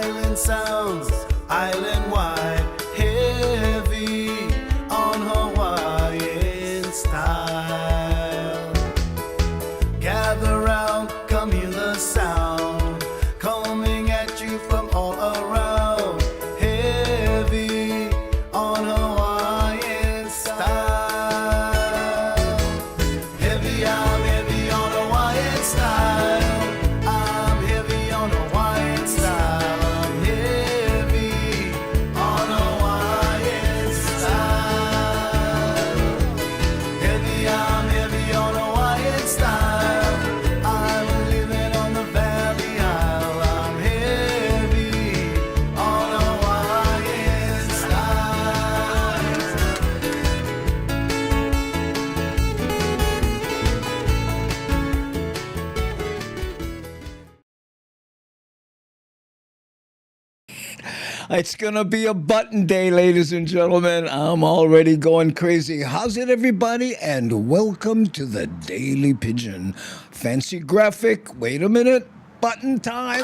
Island sounds, island wide, heavy on Hawaiian style. Gather round, come hear the sound, coming at you from all around, heavy on Hawaiian style. Heavy, I'm heavy on Hawaiian style. I'm heavy on Hawaiian style. I'm heavy on Hawaiian style. Heavy, I'm heavy on Hawaiian style. I'm living on the Valley Isle. I'm heavy on Hawaiian style. It's going to be a button day, ladies and gentlemen. I'm already going crazy. How's it, everybody? And welcome to the Daily Pigeon. Fancy graphic. Wait a minute. Button time.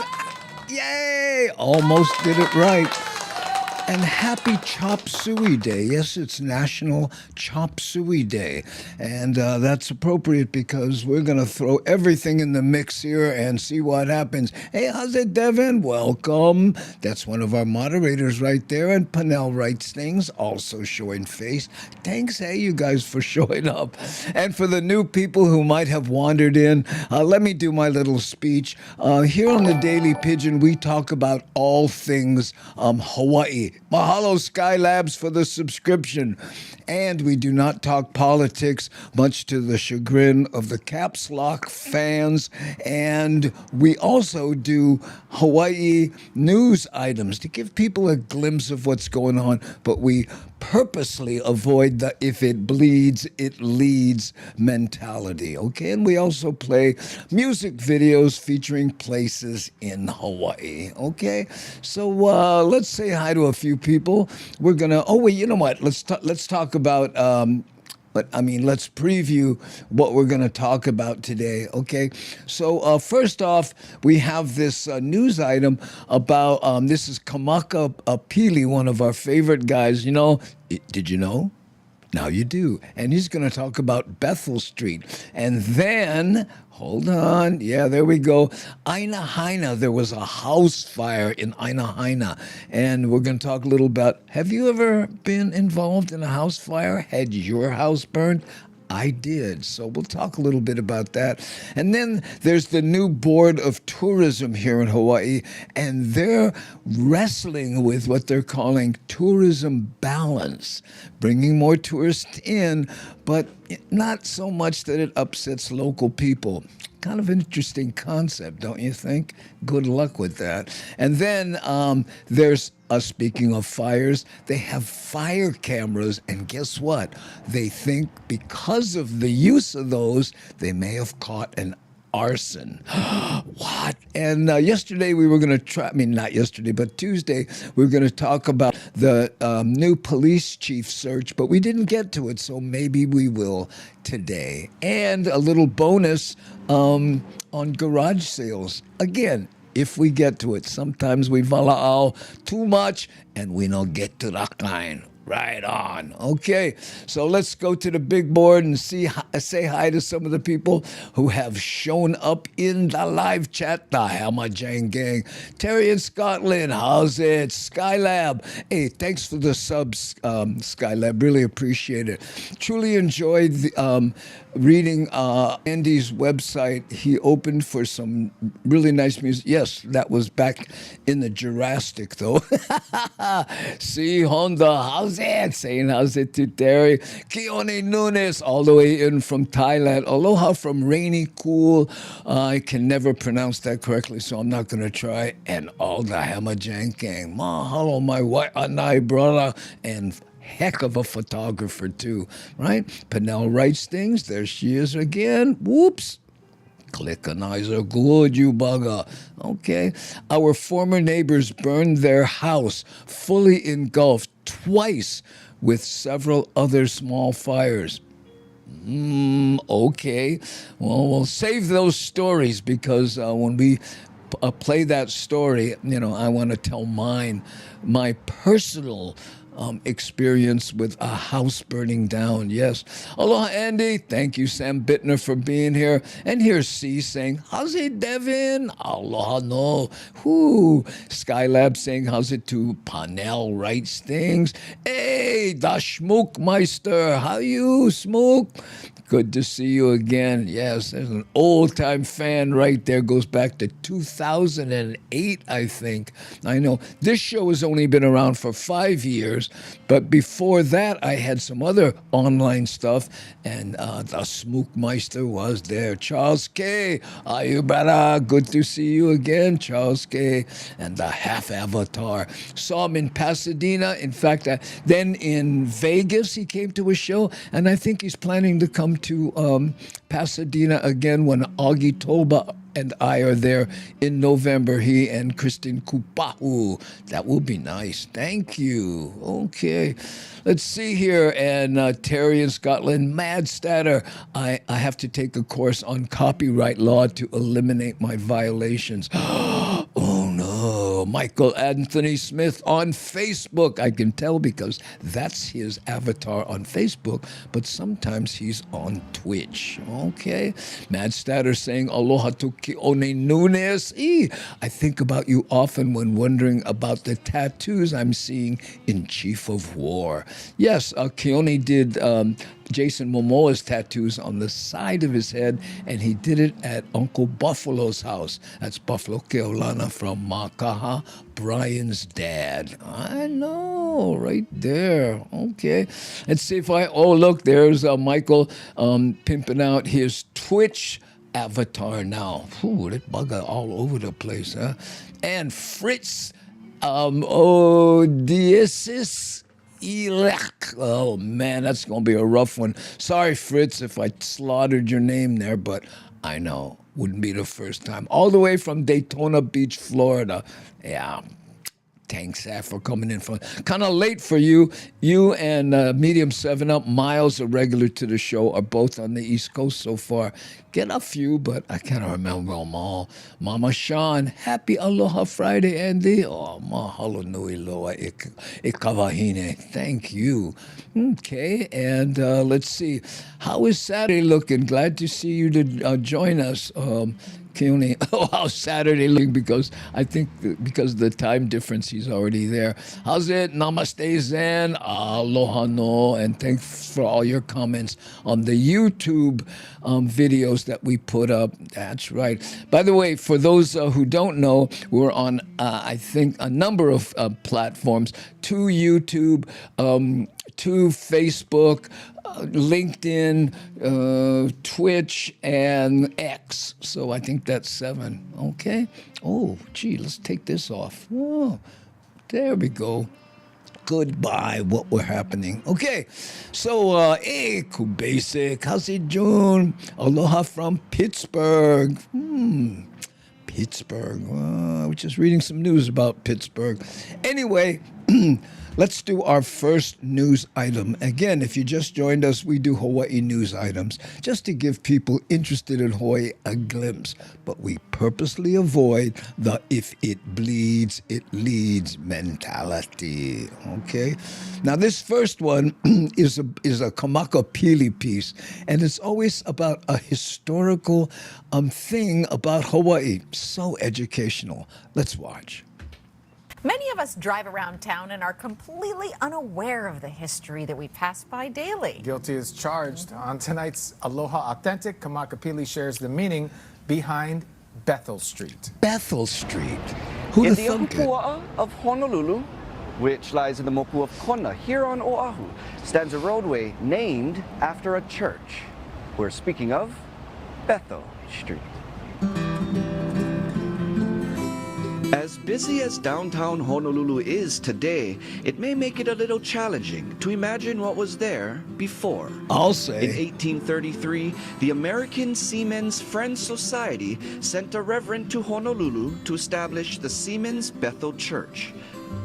Yay! Almost did it right. And happy Chop Suey Day. Yes, it's National Chop Suey Day. And that's appropriate because we're going to throw everything in the mix here and see what happens. Hey, how's it, Devin? Welcome. That's one of our moderators right there. And Panel Writes Things, also showing face. Thanks, hey, you guys, for showing up. And for the new people who might have wandered in, let me do my little speech. Here on the Daily Pigeon, we talk about all things Hawaii. Mahalo Skylabs for the subscription. And we do not talk politics, much to the chagrin of the Caps Lock fans. And we also do Hawaii news items to give people a glimpse of what's going on. But we purposely avoid the if it bleeds, it leads mentality. Okay, and we also play music videos featuring places in Hawaii. Okay, so let's say hi to a few people. We're gonna. Oh wait, you know what? Let's talk about. Let's preview what we're going to talk about today, okay? So first off, we have this news item about, this is Kamaka Pili, one of our favorite guys. You know, did you know? Now you do. And he's going to talk about Bethel Street. And then, hold on. Yeah, there we go. Aina Haina. There was a house fire in Aina Haina. And we're going to talk a little about, have you ever been involved in a house fire? Had your house burned? I did. So we'll talk a little bit about that. And then there's the new board of tourism here in Hawaii, and they're wrestling with what they're calling tourism balance, bringing more tourists in, but not so much that it upsets local people. Kind of an interesting concept, don't you think? Good luck with that. And then there's, speaking of fires, they have fire cameras, and guess what? They think because of the use of those, they may have caught an arson. What? And yesterday we were going to try, not yesterday, but Tuesday, we were going to talk about the new police chief search, but we didn't get to it, so maybe we will today. And a little bonus on garage sales. Again, if we get to it, sometimes we vala'au too much and we don't get to the kind. Right on. Okay, so let's go to the big board and say hi to some of the people who have shown up in the live chat. The Hammer Jane Gang. Terry in Scotland, how's it? Skylab. Hey, thanks for the subs, Skylab. Really appreciate it. Truly enjoyed the, reading Andy's website. He opened for some really nice music. Yes, that was back in the Jurassic, though. See, Honda, how's it? Saying how's it to Terry. Keone Nunes, all the way in from Thailand. Aloha from rainy, cool. I can never pronounce that correctly, so I'm not going to try. And all the Hamajang gang. Mahalo, my white Anai brother. And heck of a photographer too, right? Panel Writes Things. There she is again. Whoops. Clickanizer, good, you bugger. Okay. Our former neighbors burned their house fully engulfed twice with several other small fires. Okay. Well, we'll save those stories because when we play that story, I want to tell my personal experience with a house burning down. Yes. Aloha, Andy. Thank you, Sam Bittner, for being here. And here's C saying, how's it, Devin? Aloha, no. Whoo. Skylab saying, how's it to Panel writes things. Hey, the Schmookmeister. How you, Smook? Good to see you again. Yes, there's an old-time fan right there. Goes back to 2008, I think. I know this show has only been around for 5 years, but before that, I had some other online stuff, and the Smookmeister was there. Charles K. Are you better? Good to see you again, Charles K. And the Half Avatar. Saw him in Pasadena. In fact, then in Vegas, he came to a show, and I think he's planning to come to Pasadena again when Augie Toba and I are there in November. He and Kristen Kupahu. That will be nice. Thank you. Okay. Let's see here. And Terry in Scotland. Mad Statter. I have to take a course on copyright law to eliminate my violations. Oh, no. Michael Anthony Smith on Facebook. I can tell because that's his avatar on Facebook, but sometimes he's on Twitch. Okay. Mad Statter saying, aloha to Kione Nunes. I think about you often when wondering about the tattoos I'm seeing in Chief of War. Yes, Kione did Jason Momoa's tattoos on the side of his head, and he did it at Uncle Buffalo's house. That's Buffalo Keolana from Makaha, Brian's dad. I know, right there. Okay. Let's see if look, there's Michael pimping out his Twitch avatar now. Ooh, that bugger all over the place, huh? And Fritz, Odysseus. Oh, man, that's going to be a rough one. Sorry, Fritz, if I slaughtered your name there, but I know. Wouldn't be the first time. All the way from Daytona Beach, Florida. Yeah. Thanks, Saf, for coming in. Kind of late for you. You and Medium 7-Up, Miles, a regular to the show, are both on the East Coast so far. Get a few, but I can't remember them all. Mama Sean, happy Aloha Friday, Andy. Oh, mahalo nui loa ikawahine. Thank you. Okay, and let's see. How is Saturday looking? Glad to see you to join us. Keone. Oh, how's Saturday looking? Because I think because of the time difference, he's already there. How's it? Namaste Zen. Aloha no. And thanks for all your comments on the YouTube videos that we put up. That's right. By the way, for those who don't know, we're on, I think, a number of platforms. To YouTube, to Facebook, LinkedIn, Twitch, and X. So I think that's 7. Okay. Oh, gee, let's take this off. Oh, there we go. Goodbye, what were happening. Okay, so, hey, Kubasic, how's it doing? Aloha from Pittsburgh. Pittsburgh. I was just reading some news about Pittsburgh. Anyway, let's do our first news item. Again, if you just joined us, we do Hawaii news items just to give people interested in Hawaii a glimpse. But we purposely avoid the if it bleeds, it leads mentality. Okay? Now, this first one is a Kamaka Pili piece, and it's always about a historical thing about Hawaii. So educational. Let's watch. Many of us drive around town and are completely unaware of the history that we pass by daily. Guilty is charged. On tonight's Aloha Authentic, Kamakapili shares the meaning behind Bethel Street. Bethel Street. Who'd In have the thunk it? Okupua'a of Honolulu, which lies in the moku of Kona, here on Oahu, stands a roadway named after a church. We're speaking of Bethel Street. As busy as downtown Honolulu is today, it may make it a little challenging to imagine what was there before. I'll In say. 1833, the American Seamen's Friends Society sent a reverend to Honolulu to establish the Seamen's Bethel Church.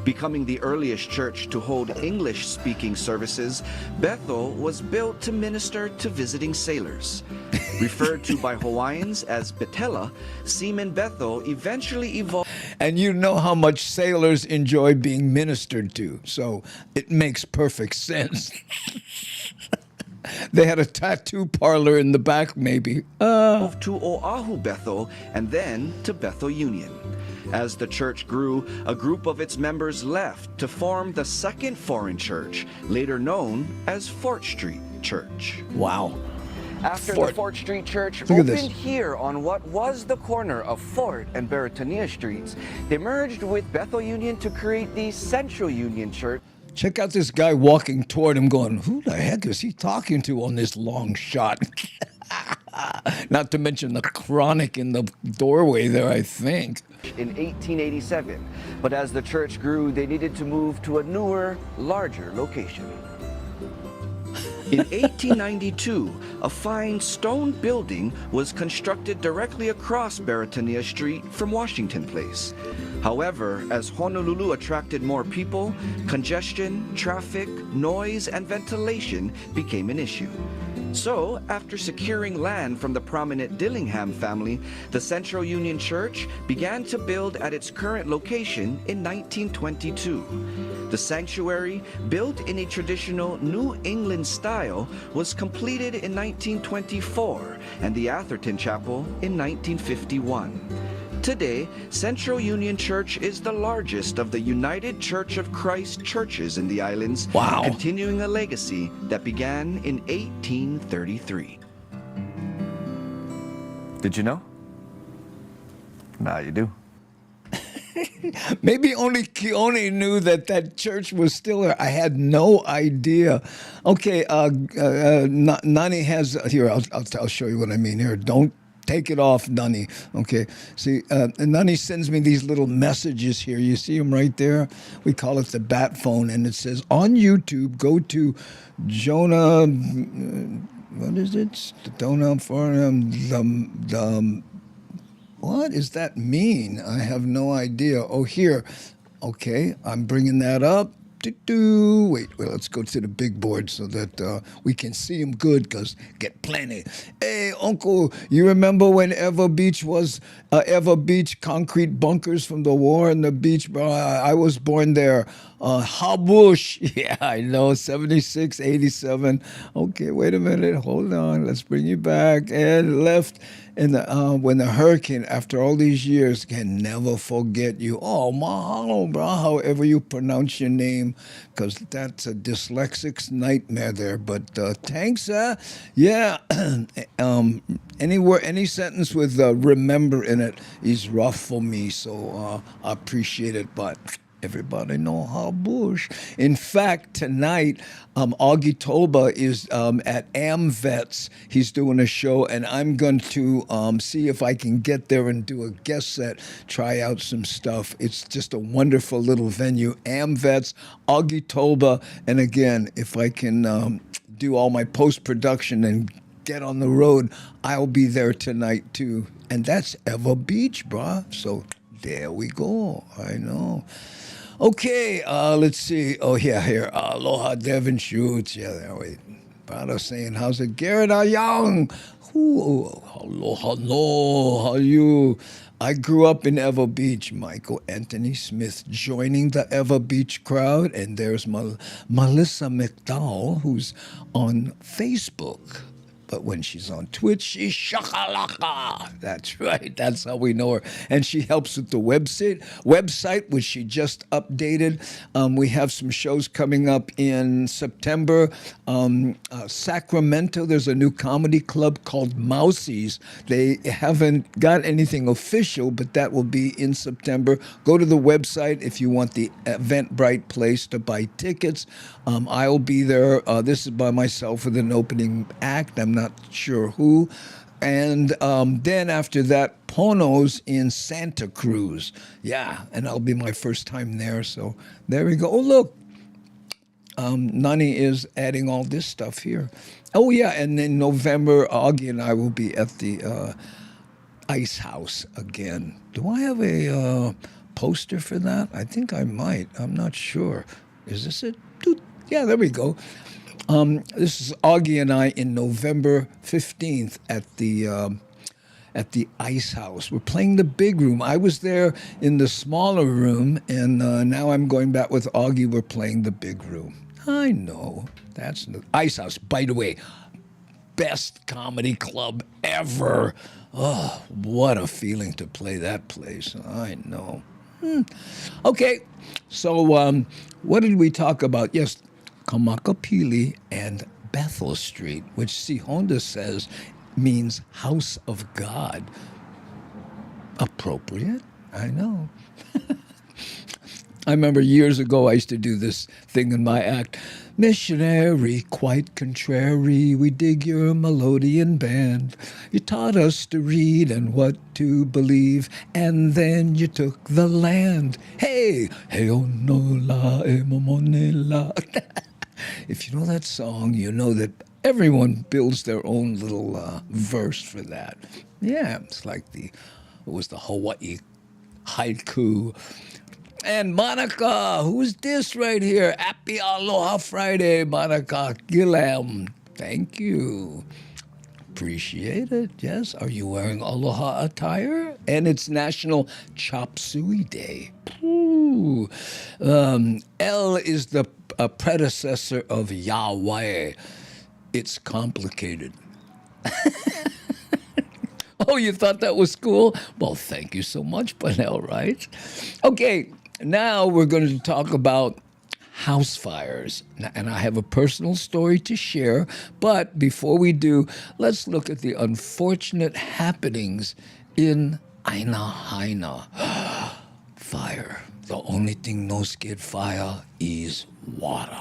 Becoming the earliest church to hold English-speaking services, Bethel was built to minister to visiting sailors. Referred to by Hawaiians as Betela, Seaman Bethel eventually evolved. And you know how much sailors enjoy being ministered to, so it makes perfect sense. They had a tattoo parlor in the back, maybe. To Oahu Bethel and then to Bethel Union. As the church grew, a group of its members left to form the second foreign church, later known as Fort Street Church. Wow. After the Fort Street Church Look at this. opened here on what was the corner of Fort and Baratania Streets, they merged with Bethel Union to create the Central Union Church. Check out this guy walking toward him going, who the heck is he talking to on this long shot? Not to mention the chronic in the doorway there, I think. In 1887, but as the church grew, they needed to move to a newer, larger location. In 1892, a fine stone building was constructed directly across Baratania Street from Washington Place. However, as Honolulu attracted more people, congestion, traffic, noise, and ventilation became an issue. So, after securing land from the prominent Dillingham family, the Central Union Church began to build at its current location in 1922. The sanctuary, built in a traditional New England style, was completed in 1924, and the Atherton Chapel in 1951. Today, Central Union Church is the largest of the United Church of Christ churches in the islands, Wow. continuing a legacy that began in 1833. Did you know? Now you do. Maybe only Keone knew that that church was still there. I had no idea. Okay, Nani has, here, I'll show you what I mean here. Don't take it off, Nani. Okay, see, and Nani sends me these little messages here. You see them right there? We call it the bat phone, and it says, on YouTube, go to Jonah, what is it? Jonah for what does that mean? I have no idea. Oh, here. Okay, I'm bringing that up. Wait, let's go to the big board so that we can see them good, because get plenty. Hey, Uncle, you remember when Ever Beach was Ever Beach concrete bunkers from the war in the beach? Bro, I was born there. Habush. Yeah, I know, 76, 87. Okay, wait a minute. Hold on. Let's bring you back. And left in the, when the hurricane, after all these years, can never forget you. Oh, mahalo, bro, however you pronounce your name, because that's a dyslexic's nightmare there. But thanks, yeah. Any sentence with remember in it is rough for me, so I appreciate it, but everybody know how bush. In fact, tonight, Augie Toba is at AmVets. He's doing a show, and I'm going to see if I can get there and do a guest set, try out some stuff. It's just a wonderful little venue. AmVets, Augie Toba, and again, if I can do all my post-production and get on the road, I'll be there tonight too. And that's Ever Beach, bruh. So there we go. I know. Okay, let's see. Oh, yeah, here. Aloha, Devin Schutz. Yeah, there we Brother saying, how's it? Garrett Young. Aloha, no. How you? I grew up in Ever Beach. Michael Anthony Smith joining the Ever Beach crowd. And there's Melissa McDowell, who's on Facebook. But when she's on Twitch, she's shakalaka. That's right. That's how we know her. And she helps with the website, which she just updated. We have some shows coming up in September. Sacramento, there's a new comedy club called Mousie's. They haven't got anything official, but that will be in September. Go to the website if you want the Eventbrite place to buy tickets. I'll be there. This is by myself with an opening act. I'm not sure who. And then after that, Pono's in Santa Cruz. Yeah, and that'll be my first time there. So there we go. Oh, look. Nani is adding all this stuff here. Oh, yeah, and in November, Augie and I will be at the Ice House again. Do I have a poster for that? I think I might. I'm not sure. Is this it? Doot. Yeah, there we go. This is Augie and I in November 15th at the Ice House. We're playing the big room. I was there in the smaller room, and now I'm going back with Augie. We're playing the big room. I know. That's the Ice House. By the way, best comedy club ever. Oh, what a feeling to play that place. I know. Okay, so what did we talk about? Yes, Kamakapili and Bethel Street, which C. Honda says means house of God. Appropriate, I know. I remember years ago I used to do this thing in my act. Missionary, quite contrary, we dig your melodeon band. You taught us to read and what to believe, and then you took the land. Hey, hey, oh no la, la. If you know that song, you know that everyone builds their own little verse for that. Yeah, it's like it was the Hawaii haiku. And Monica, who's this right here? Happy Aloha Friday, Monica Gillam. Thank you. Appreciate it. Yes. Are you wearing aloha attire? And it's National Chop Suey Day. Ooh. L is the predecessor of Yahweh. It's complicated. Oh, you thought that was cool? Well, thank you so much, Panel, right? Okay, now we're going to talk about house fires. And I have a personal story to share. But before we do, let's look at the unfortunate happenings in Aina Haina. Fire. The only thing no scared fire is water.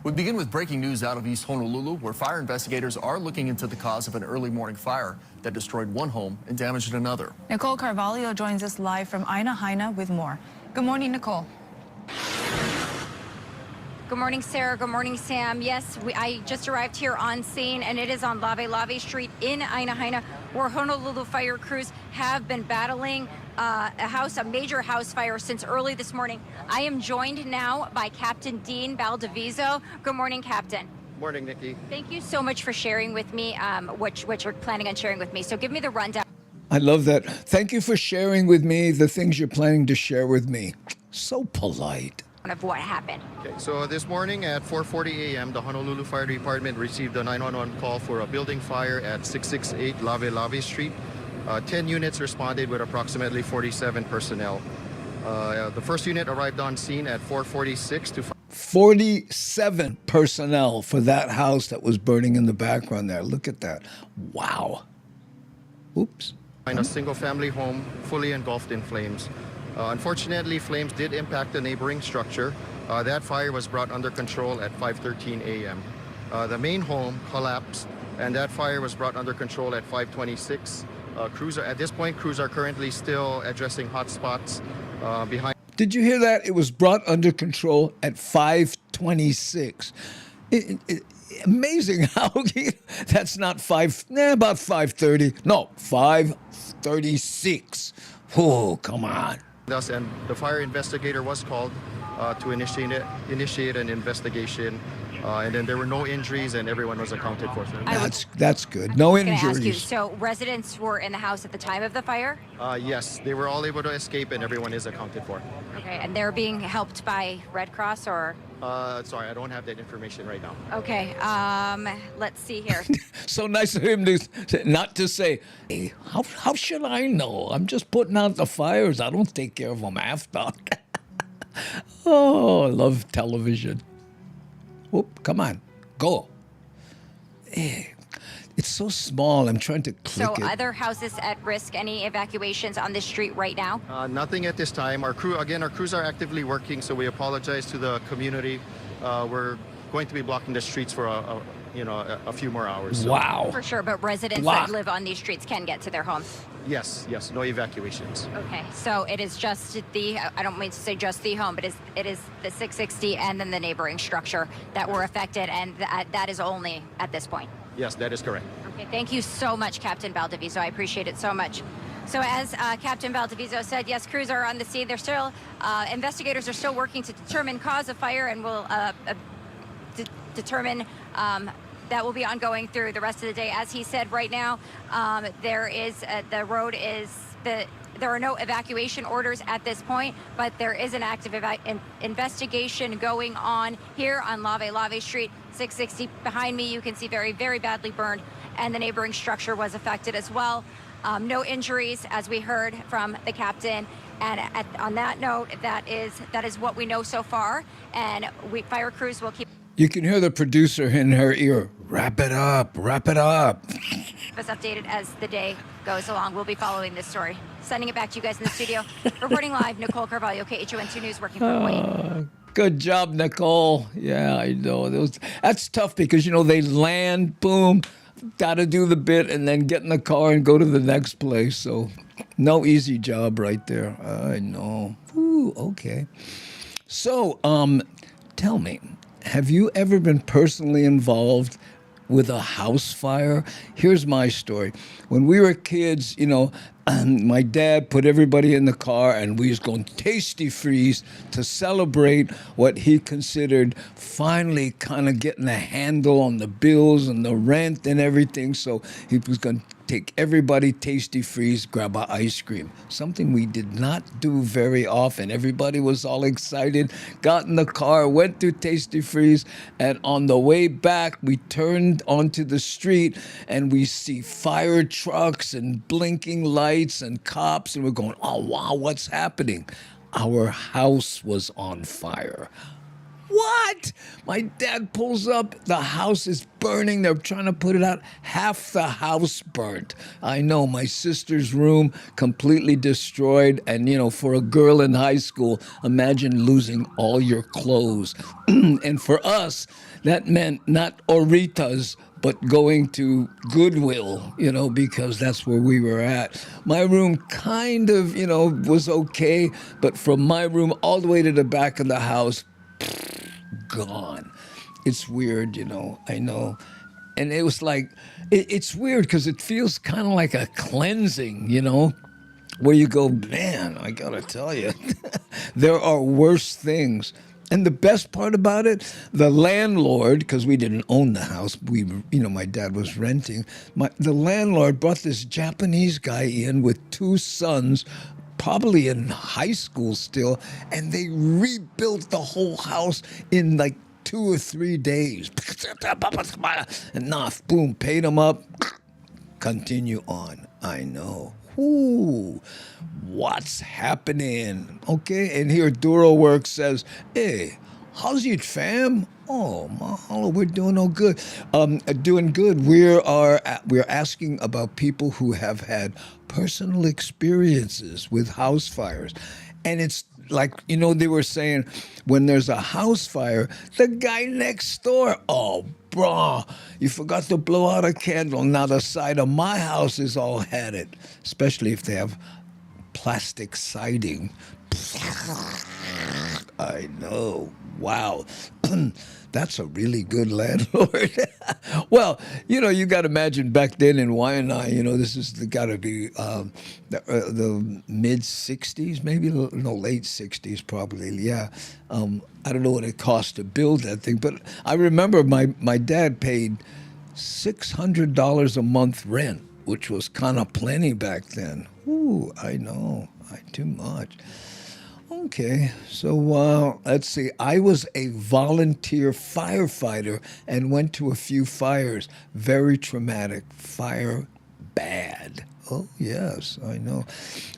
We begin with breaking news out of East Honolulu, where fire investigators are looking into the cause of an early morning fire that destroyed one home and damaged another. Nicole Carvalho joins us live from Aina Haina with more. Good morning, Nicole. Good morning, Sarah. Good morning, Sam. Yes, I just arrived here on scene, and it is on Lave Street in Aina Haina, where Honolulu fire crews have been battling a major house fire since early this morning. I am joined now by Captain Dean Baldiviso. Good morning, Captain. Morning, Nikki. Thank you so much for sharing with me what you're planning on sharing with me. So give me the rundown. I love that. Thank you for sharing with me the things you're planning to share with me. So polite. Of what happened. Okay, so this morning at 4:40 a.m., the Honolulu Fire Department received a 911 call for a building fire at 668 Lave Street. 10 units responded with approximately 47 personnel. The first unit arrived on scene at 4:46 to 47 personnel for that house that was burning in the background there. Look at that. Wow. Oops. find a single-family home fully engulfed in flames. Unfortunately, flames did impact the neighboring structure. That fire was brought under control at 5:13 a.m. The main home collapsed, and that fire was brought under control at 5:26. At this point, crews are currently still addressing hot spots behind. Did you hear that? It was brought under control at 5:26. Amazing how that's not about 5:30. No, 5:36. Oh, come on. And the fire investigator was called to initiate an investigation, and then there were no injuries, and everyone was accounted for. That's good. No Can I ask you, injuries. so residents were in the house at the time of the fire? Yes, they were all able to escape, and everyone is accounted for. Okay, and they're being helped by Red Cross or? Sorry, I don't have that information right now. Okay, let's see here. So nice of him not to say, hey, how should I know? I'm just putting out the fires. I don't take care of them after. Oh, I love television. Whoop, come on, go. Hey, it's so small. I'm trying to click it. So other houses at risk, any evacuations on this street right now? Nothing at this time. Our crews are actively working, so we apologize to the community. We're going to be blocking the streets for a few more hours. So. Wow. For sure, but residents that live on these streets can get to their homes? Yes, no evacuations. Okay, so it is just I don't mean to say just the home, but it is the 660 and then the neighboring structure that were affected, and that is only at this point. Yes, that is correct. Okay, thank you so much, Captain Baldiviso. I appreciate it so much. So as Captain Valdiviso said, yes, crews are on the scene. They're still, investigators are still working to determine cause of fire and will determine that will be ongoing through the rest of the day. As he said, right now, there are no evacuation orders at this point, but there is an active investigation going on here on Lave Street, 660. Behind me, you can see very, very badly burned, and the neighboring structure was affected as well. No injuries, as we heard from the captain. And on that note, that is what we know so far. And fire crews will keep You can hear the producer in her ear. Wrap it up, wrap it up. us updated as the day goes along. We'll be following this story. Sending it back to you guys in the studio. Reporting live, Nicole Carvalho, KHON2 News, working for Hawaii. Good job, Nicole. Yeah, I know. That's tough because, they land, boom, got to do the bit, and then get in the car and go to the next place. So no easy job right there. I know. Ooh, okay. So tell me, have you ever been personally involved with a house fire? Here's my story. When we were kids, my dad put everybody in the car and we was going tasty freeze to celebrate what he considered finally kind of getting a handle on the bills and the rent and everything. So he was going to take everybody tasty freeze, grab an ice cream. Something we did not do very often. Everybody was all excited, got in the car, went through tasty freeze, and on the way back, we turned onto the street and we see fire trucks and blinking lights and cops, and we're going, oh wow, what's happening? Our house was on fire. What? My dad pulls up. The house is burning. They're trying to put it out. Half the house burnt. I know. My sister's room completely destroyed. And, for a girl in high school, imagine losing all your clothes. And for us, that meant not Oritas, but going to Goodwill, because that's where we were at. My room kind of, was okay. But from my room all the way to the back of the house, gone. It's weird, I know. And it was like, it's weird because it feels kind of like a cleansing, where you go, man, I gotta tell you, there are worse things. And the best part about it, the landlord, because we didn't own the house, my dad was renting, the landlord brought this Japanese guy in with two sons, probably in high school still, and they rebuilt the whole house in like 2 or 3 days. Enough, boom, paid them up, continue on. I know. Ooh, what's happening? Okay, and here DuroWorks says, hey, how's it, fam? Oh, mahalo, we're doing all good. Doing good. We're asking about people who have had personal experiences with house fires. And it's like, they were saying when there's a house fire, the guy next door, oh, brah, you forgot to blow out a candle. Now the side of my house is all had it, especially if they have plastic siding. I know. Wow. That's a really good landlord. Well, you got to imagine back then in Waianae, this is got to be the mid-'60s, maybe, no, late 60s probably, yeah. I don't know what it cost to build that thing, but I remember my dad paid $600 a month rent, which was kind of plenty back then. Ooh, I know, too much. Okay, so let's see. I was a volunteer firefighter and went to a few fires. Very traumatic. Fire bad. Oh, yes, I know.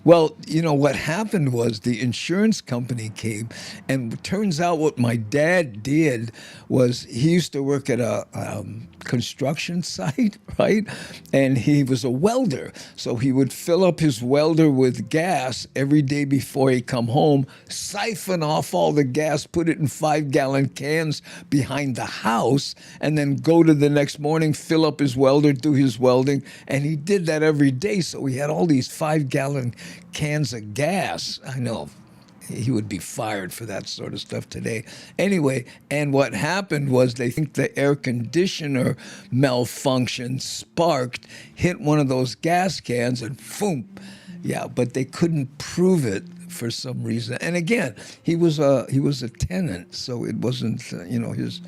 Well, what happened was the insurance company came, and it turns out what my dad did was he used to work at a construction site, right? And he was a welder. So he would fill up his welder with gas every day before he come home, siphon off all the gas, put it in 5-gallon cans behind the house, and then go to the next morning, fill up his welder, do his welding. And he did that every day. So we had all these 5-gallon cans of gas. I know. He would be fired for that sort of stuff today. Anyway, and what happened was they think the air conditioner malfunction sparked, hit one of those gas cans, and boom, Yeah, but they couldn't prove it for some reason. And again, he was a tenant, so it wasn't his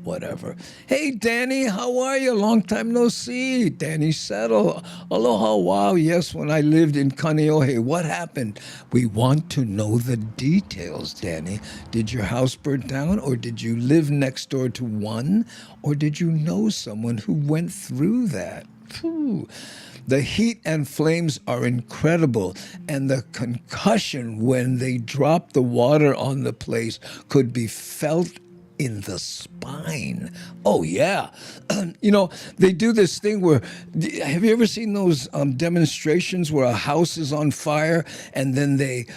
whatever. Hey, Danny, how are you? Long time no see. Danny Settle. Aloha, wow. Yes, when I lived in Kaneohe, what happened? We want to know the details, Danny. Did your house burn down, or did you live next door to one, or did you know someone who went through that? Phew. The heat and flames are incredible, and the concussion when they drop the water on the place could be felt in the spine. Oh, yeah. They do this thing where, have you ever seen those demonstrations where a house is on fire and then they,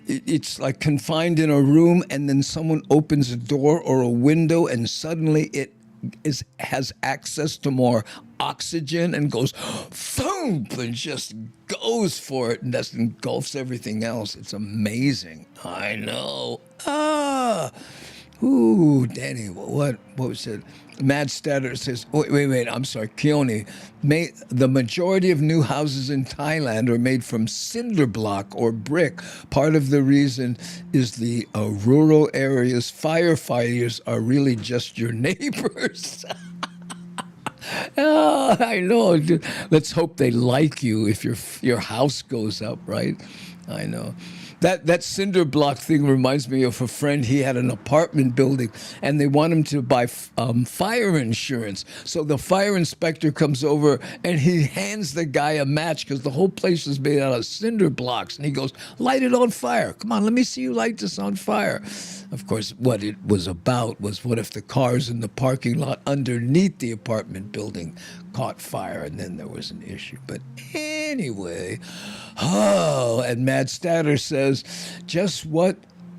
it's like confined in a room, and then someone opens a door or a window and suddenly it has access to more oxygen and goes thump and just goes for it, and that engulfs everything else. It's amazing. I know. Ooh, Danny, what was it? Mad Statter says, wait, I'm sorry, Keone. The majority of new houses in Thailand are made from cinder block or brick. Part of the reason is the rural areas firefighters are really just your neighbors. Oh, I know. Let's hope they like you if your house goes up, right? I know. That cinder block thing reminds me of a friend. He had an apartment building, and they want him to buy fire insurance. So the fire inspector comes over, and he hands the guy a match because the whole place is made out of cinder blocks. And he goes, light it on fire. Come on, let me see you light this on fire. Of course, what it was about was what if the cars in the parking lot underneath the apartment building caught fire, and then there was an issue. But anyway, and Mad Statter says, just what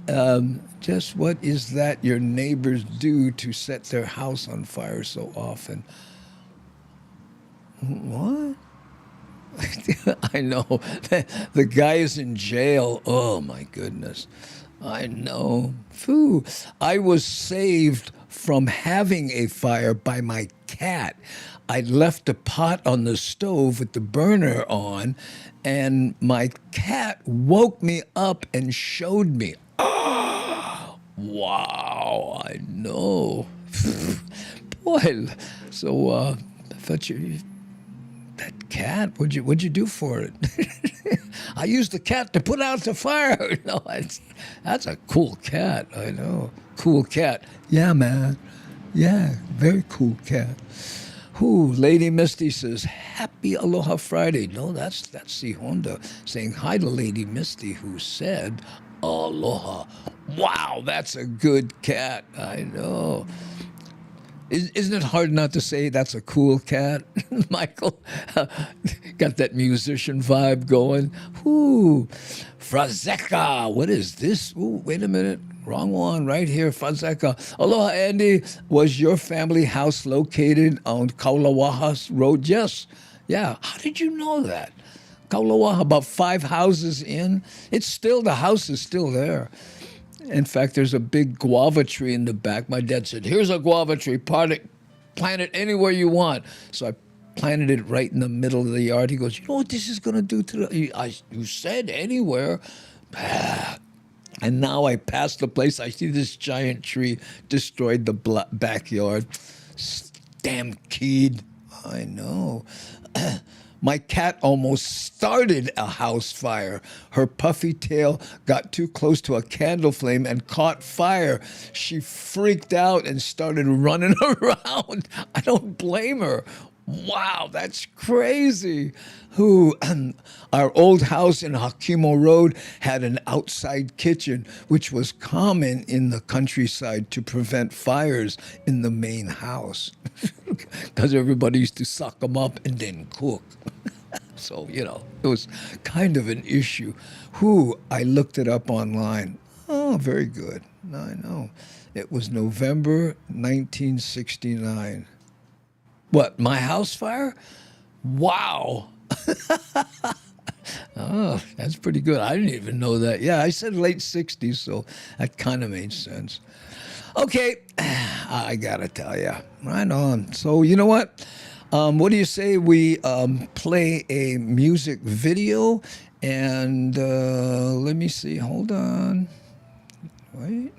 is that your neighbors do to set their house on fire so often? What? I know. The guy is in jail. Oh, my goodness. I know. Phew. I was saved from having a fire by my cat. I left a pot on the stove with the burner on, and my cat woke me up and showed me. Oh, wow, I know. Boy, so I thought that cat, what'd you do for it? I used the cat to put out the fire. No, that's a cool cat. I know. Cool cat. Yeah, man. Yeah, very cool cat. Lady Misty says, happy Aloha Friday. No, that's C. Honda saying hi to Lady Misty, who said aloha. Wow, that's a good cat. I know. Isn't it hard not to say that's a cool cat, Michael? Got that musician vibe going. Frazeka, what is this? Wait a minute. Wrong one, right here, Frazeka. Aloha, Andy. Was your family house located on Kaulawaha Road? Yes. Yeah. How did you know that? Kaulawaha, about 5 houses in. The house is still there. In fact, there's a big guava tree in the back. My dad said, here's a guava tree. Plant it anywhere you want. So I planted it right in the middle of the yard. He goes, you know what this is going to do to you said anywhere. And now I pass the place. I see this giant tree destroyed the backyard. Damn kid. I know. My cat almost started a house fire. Her puffy tail got too close to a candle flame and caught fire. She freaked out and started running around. I don't blame her. Wow, that's crazy. Our old house in Hakimo Road had an outside kitchen, which was common in the countryside to prevent fires in the main house. Because everybody used to suck them up and then cook. So, it was kind of an issue. I looked it up online. Oh, very good. I know. It was November 1969. What, my house fire? Wow. Oh, that's pretty good. I didn't even know that. Yeah, I said late 60s, so that kind of made sense. Okay, I gotta tell you, right on. So, you know what? What do you say we play a music video? And let me see. Hold on. Wait.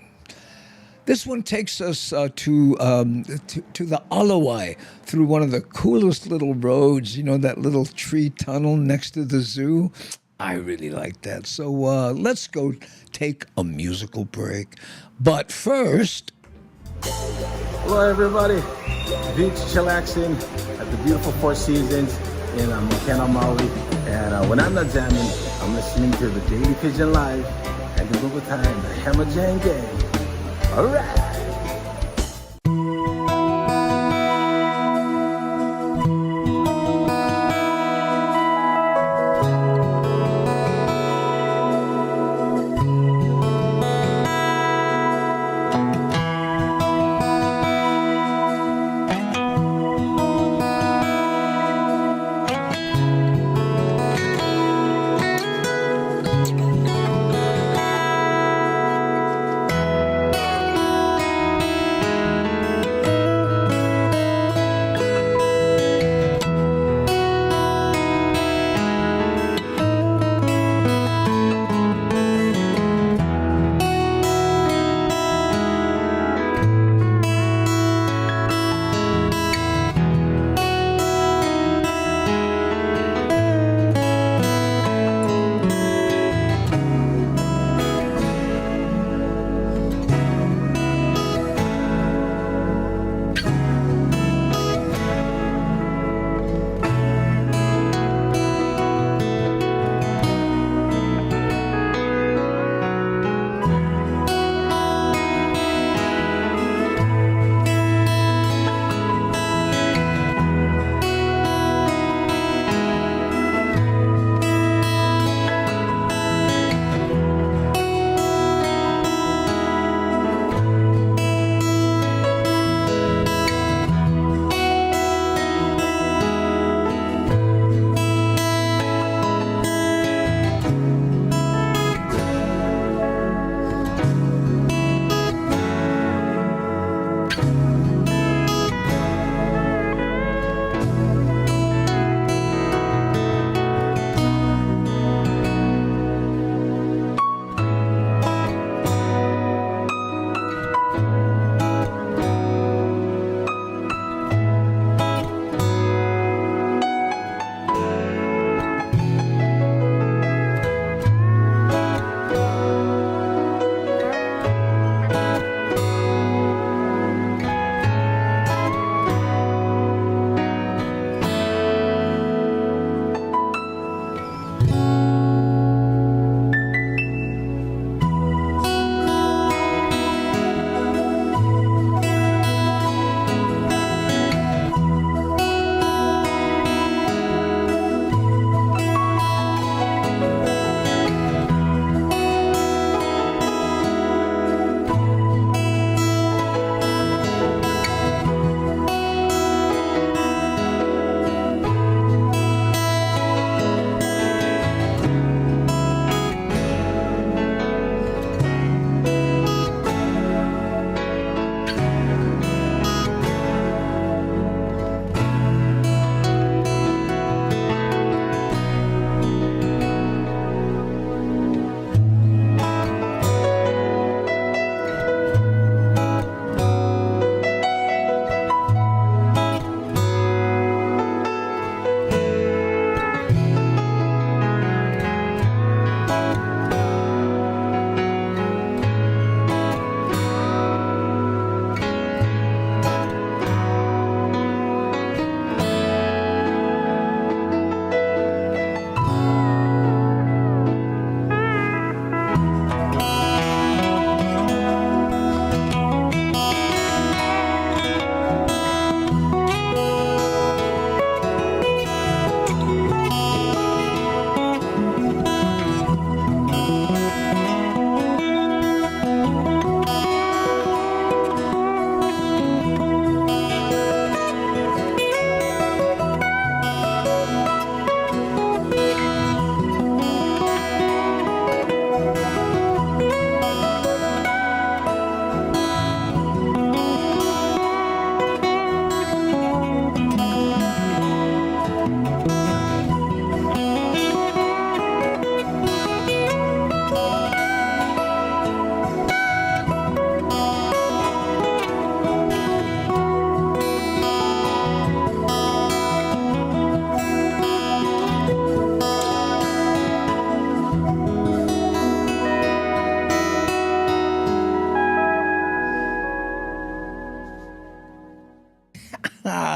This one takes us to the Alawai through one of the coolest little roads. You know, that little tree tunnel next to the zoo. I really like that. So let's go take a musical break. But first, hello everybody, beach chillaxing at the beautiful Four Seasons in Makena, Maui. And when I'm not jamming, I'm listening to the Daily Pigeon Live and the Bumatai and the Hammer Jam Gang. All right.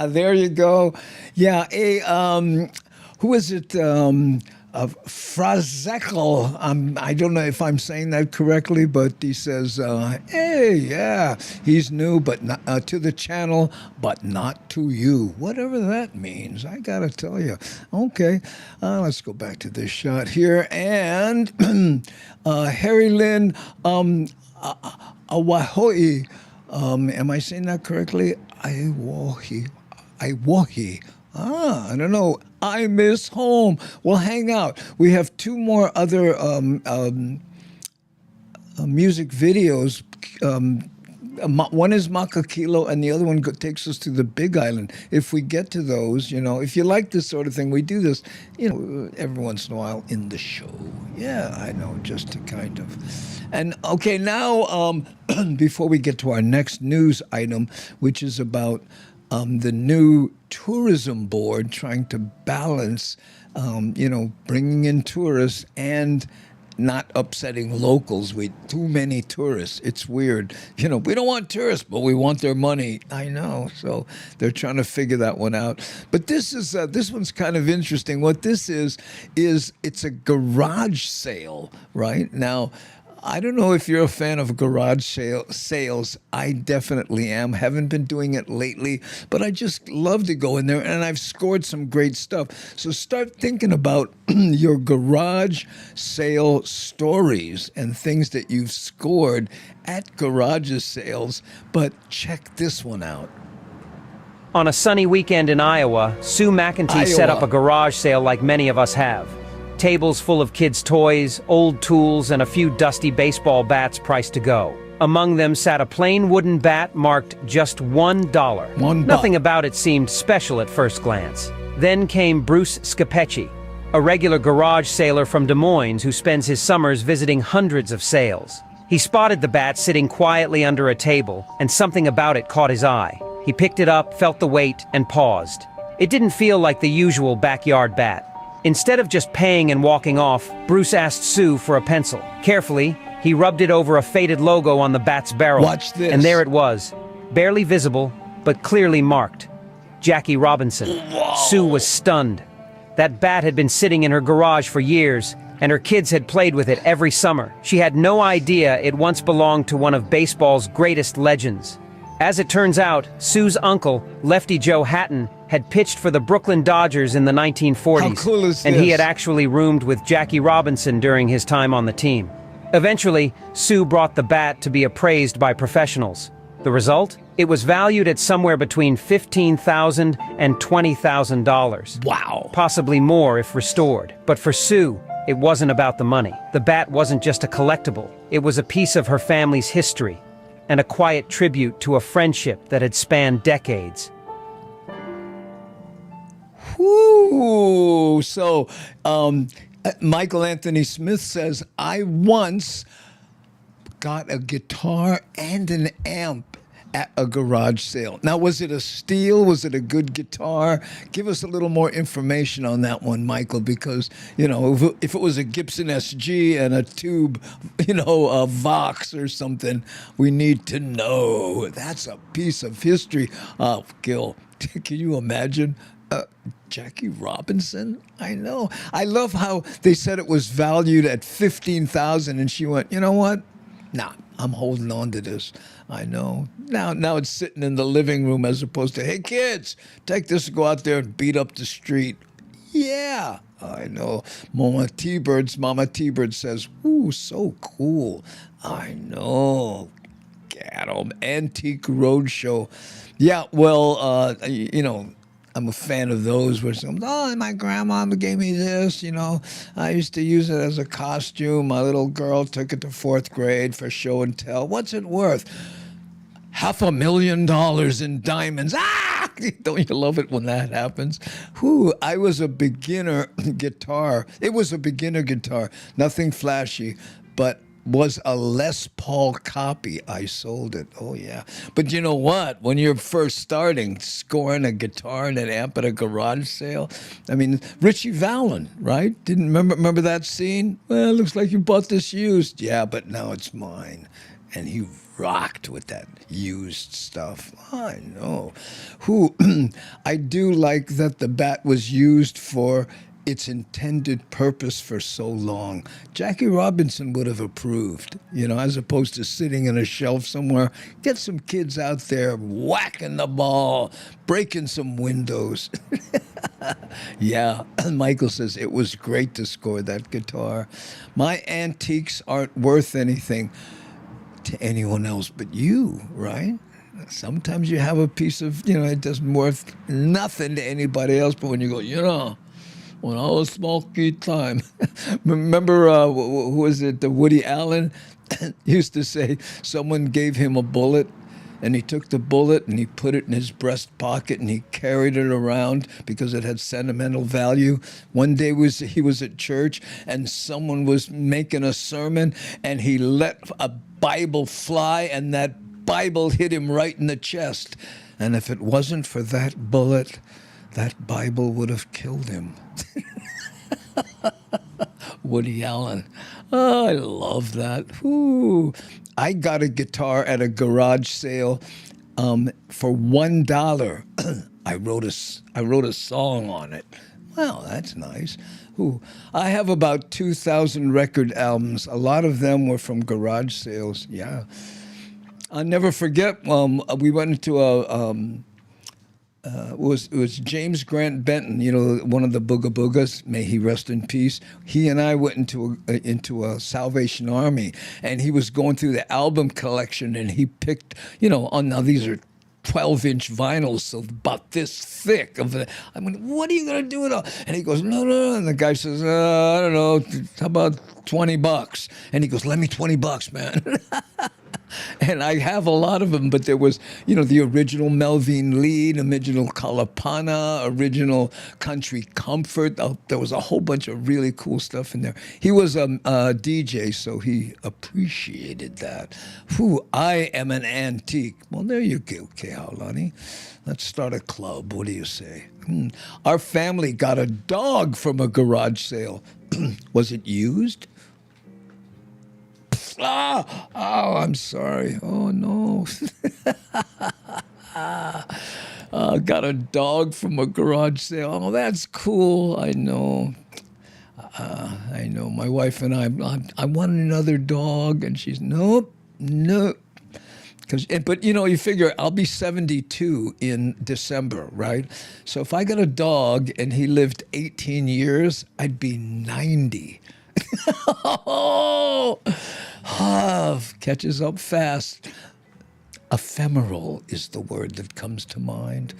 there you go. Yeah, who is it? Frazekel. I don't know if I'm saying that correctly, but he says, "Hey, yeah, he's new, but not, to the channel, but not to you." Whatever that means, I gotta tell you. Okay, let's go back to this shot here, and Harry Lynn Awahoi. Am I saying that correctly? Iwahi. I don't know. I miss home. We'll hang out. We have two more other music videos. One is Makakilo, and the other one takes us to the Big Island. If we get to those, if you like this sort of thing, we do this, every once in a while in the show. Yeah, I know, just to kind of. And okay, now, before we get to our next news item, which is about the new tourism board trying to balance, bringing in tourists and not upsetting locals with too many tourists. It's weird. We don't want tourists, but we want their money. I know. So they're trying to figure that one out. But this one's kind of interesting. What this is it's a garage sale, right? Now, I don't know if you're a fan of garage sales. I definitely am. Haven't been doing it lately, but I just love to go in there, and I've scored some great stuff. So start thinking about your garage sale stories and things that you've scored at garage sales, but check this one out. On a sunny weekend in Iowa, Sue McEntee set up a garage sale like many of us have. Tables full of kids' toys, old tools, and a few dusty baseball bats priced to go. Among them sat a plain wooden bat marked just $1. Nothing about it seemed special at first glance. Then came Bruce Scapecci, a regular garage sailor from Des Moines who spends his summers visiting hundreds of sales. He spotted the bat sitting quietly under a table, and something about it caught his eye. He picked it up, felt the weight, and paused. It didn't feel like the usual backyard bat. Instead of just paying and walking off, Bruce asked Sue for a pencil. Carefully, he rubbed it over a faded logo on the bat's barrel. Watch this. And there it was, barely visible, but clearly marked. Jackie Robinson. Whoa. Sue was stunned. That bat had been sitting in her garage for years, and her kids had played with it every summer. She had no idea it once belonged to one of baseball's greatest legends. As it turns out, Sue's uncle, Lefty Joe Hatton, had pitched for the Brooklyn Dodgers in the 1940s. How cool is and this? he had actually roomed with Jackie Robinson during his time on the team. Eventually, Sue brought the bat to be appraised by professionals. The result? It was valued at somewhere between $15,000 and $20,000. Wow. Possibly more if restored. But for Sue, it wasn't about the money. The bat wasn't just a collectible. It was a piece of her family's history, and a quiet tribute to a friendship that had spanned decades. Whoo! So, Michael Anthony Smith says, I once got a guitar and an amp at a garage sale. Now, was it a steal? Was it a good guitar? Give us a little more information on that one, Michael, because, if it was a Gibson SG and a tube, a Vox or something, we need to know. That's a piece of history. Gil, can you imagine? Jackie Robinson? I know. I love how they said it was valued at $15,000 and she went, you know what? Nah, I'm holding on to this. I know. Now it's sitting in the living room as opposed to, hey kids, take this and go out there and beat up the street. Yeah, I know. Mama T-Bird says, ooh, so cool. I know. Get 'em. Antique Roadshow. Yeah, well, I'm a fan of those where my grandma gave me this, I used to use it as a costume. My little girl took it to 4th grade for show and tell. What's it worth? $500,000 in diamonds. Ah! Don't you love it when that happens? I was a beginner guitar. It was a beginner guitar. Nothing flashy, but was a Les Paul copy. I sold it. Oh, yeah. But you know what? When you're first starting, scoring a guitar and an amp at a garage sale, I mean, Richie Valens, right? Didn't remember that scene? Well, it looks like you bought this used. Yeah, but now it's mine. and he rocked with that used stuff. I know. Who I do like that the bat was used for its intended purpose for so long. Jackie Robinson would have approved, as opposed to sitting in a shelf somewhere. Get some kids out there whacking the ball, breaking some windows. Yeah, Michael says it was great to score that guitar. My antiques aren't worth anything to anyone else but you, right? Sometimes you have a piece of, it doesn't worth nothing to anybody else, but when you go, when I was small kid time, remember, who was it, Woody Allen used to say someone gave him a bullet, and he took the bullet and he put it in his breast pocket and he carried it around because it had sentimental value. One day he was at church and someone was making a sermon and he let a Bible fly and that Bible hit him right in the chest. And if it wasn't for that bullet, that Bible would have killed him. Woody Allen. Oh, I love that. Ooh. I got a guitar at a garage sale for $1. I wrote a song on it. Well, that's nice. Ooh. I have about 2,000 record albums. A lot of them were from garage sales. Yeah. I'll never forget. We went into it was James Grant Benton, one of the Booga Boogas. May he rest in peace. He and I went into a Salvation Army, and he was going through the album collection, and he picked, now these are 12-inch vinyls, so about this thick. I mean, what are you going to do with it? And he goes, no. And the guy says, I don't know, how about $20? And he goes, lend me $20, man. And I have a lot of them, but there was, the original Melvin Lead, original Kalapana, original Country Comfort. There was a whole bunch of really cool stuff in there. He was a DJ, so he appreciated that. I am an antique. Well, there you go, Kehaulani. Let's start a club. What do you say? Our family got a dog from a garage sale. Was it used? Oh, I'm sorry. Oh, no. Got a dog from a garage sale. Oh, that's cool. I know. I know. My wife and I want another dog. And she's, nope. But, you figure I'll be 72 in December, right? So if I got a dog and he lived 18 years, I'd be 90. Catches up fast. Ephemeral is the word that comes to mind.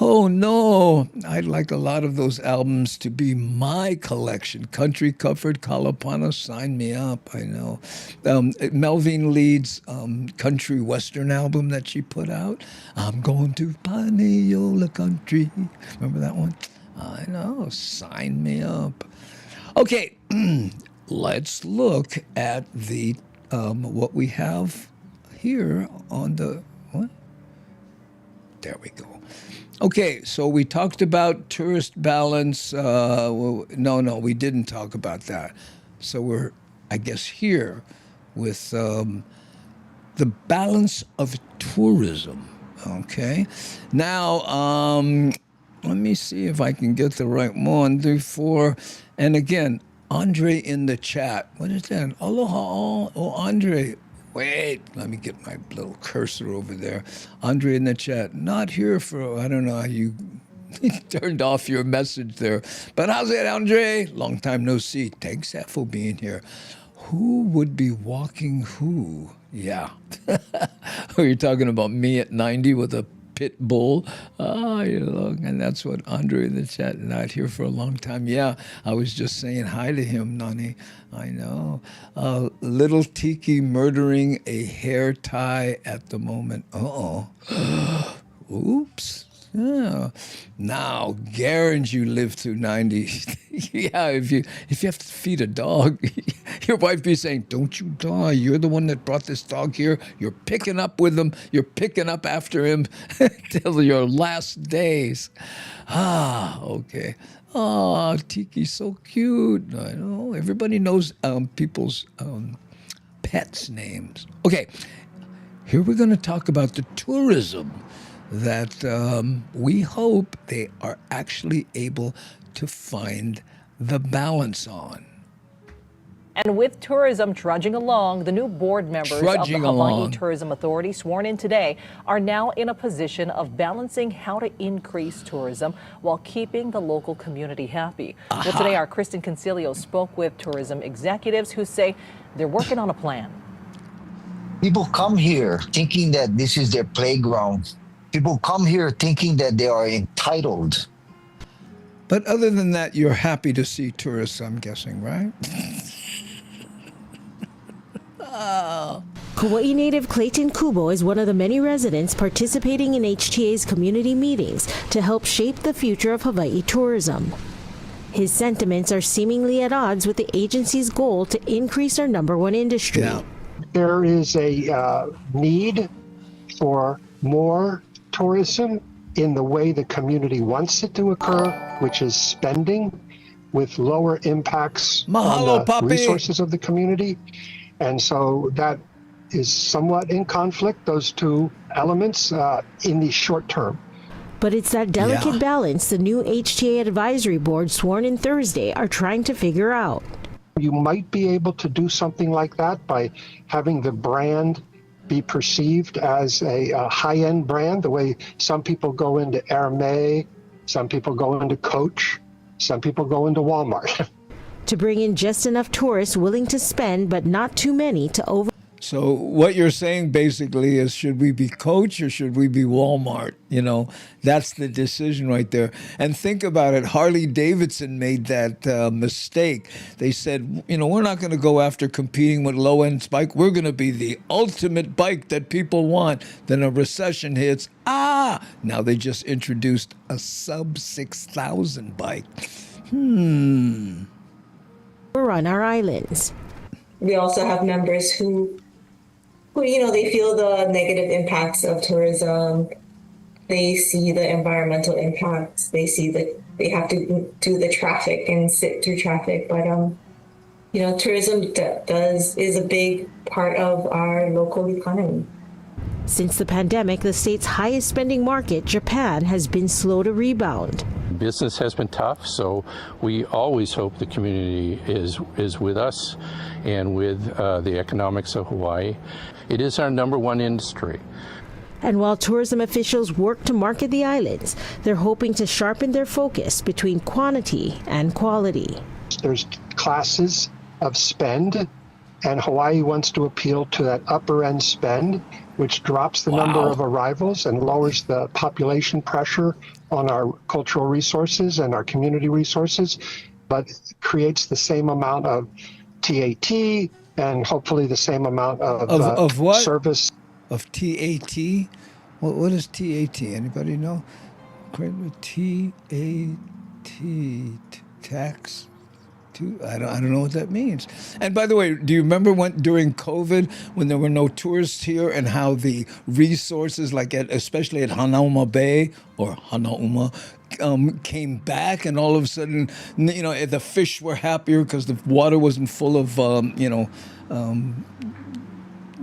Oh, no. I'd like a lot of those albums to be my collection. Country Comfort, Kalapana, sign me up. I know. Melvin Lead's country western album that she put out. I'm going to Paneola Country. Remember that one? I know. Sign me up. Okay. Let's look at the what we have here on the what? There we go. Okay, so we talked about tourist balance. No, we didn't talk about that. So we're, I guess, here with the balance of tourism. Okay, now let me see if I can get the right one. 3, 4, and again. Andre in the chat. What is that? Aloha. Oh, Andre. Wait, let me get my little cursor over there. Andre in the chat. Not here for, I don't know how you turned off your message there. But how's it, Andre? Long time no see. Thanks for being here. Who would be walking who? Yeah. You're talking about me at 90 with a pit bull. And that's what Andre in the chat, not here for a long time. Yeah, I was just saying hi to him, Nani. I know. Little Tiki murdering a hair tie at the moment. Uh-oh. Oops. Yeah. Now, guarantee you live through 90. Yeah, if you have to feed a dog, your wife be saying, don't you die. You're the one that brought this dog here. You're picking up with him. You're picking up after him till your last days. Okay. Tiki's so cute. I know. Everybody knows people's pets' names. Okay, here we're going to talk about the tourism that we hope they are actually able to find the balance on. And with tourism trudging along, the new board members of the Hawaii Tourism Authority sworn in today are now in a position of balancing how to increase tourism while keeping the local community happy. Well, today our Kristen Concilio spoke with tourism executives who say they're working on a plan. People come here thinking that this is their playground. People come here thinking that they are entitled. But other than that, you're happy to see tourists, I'm guessing, right? Hawaii native Clayton Kubo is one of the many residents participating in HTA's community meetings to help shape the future of Hawaii tourism. His sentiments are seemingly at odds with the agency's goal to increase our #1 industry. Yeah. There is a need for more tourism in the way the community wants it to occur, which is spending with lower impacts on the resources of the community. And so that is somewhat in conflict, those two elements, in the short term. But it's that delicate balance the new HTA advisory board sworn in Thursday are trying to figure out. You might be able to do something like that by having the brand be perceived as a high-end brand, the way some people go into Hermès, some people go into Coach, some people go into Walmart. To bring in just enough tourists willing to spend, but not too many to over. So what you're saying basically is, should we be Coach or should we be Walmart? You know, that's the decision right there. And think about it. Harley Davidson made that mistake. They said, you know, we're not going to go after competing with low-end bike. We're going to be the ultimate bike that people want. Then a recession hits. Now they just introduced a sub 6,000 bike. On our islands. We also have members who you know, they feel the negative impacts of tourism. They see the environmental impacts. They see that they have to do the traffic and sit through traffic. But you know, tourism is a big part of our local economy. Since the pandemic, the state's highest spending market, Japan, has been slow to rebound. Business has been tough, so we always hope the community is with us and with the economics of Hawaii. It is our #1 industry. And while tourism officials work to market the islands, they're hoping to sharpen their focus between quantity and quality. There's classes of spend, and Hawaii wants to appeal to that upper end spend, which drops the number of arrivals and lowers the population pressure on our cultural resources and our community resources, but creates the same amount of TAT and hopefully the same amount of what? Service. Of TAT? What is TAT? Anybody know? TAT, tax. I don't know what that means. And by the way, do you remember during COVID when there were no tourists here and how the resources, like especially at Hanauma Bay or Hanauma, came back, and all of a sudden, you know, the fish were happier because the water wasn't full of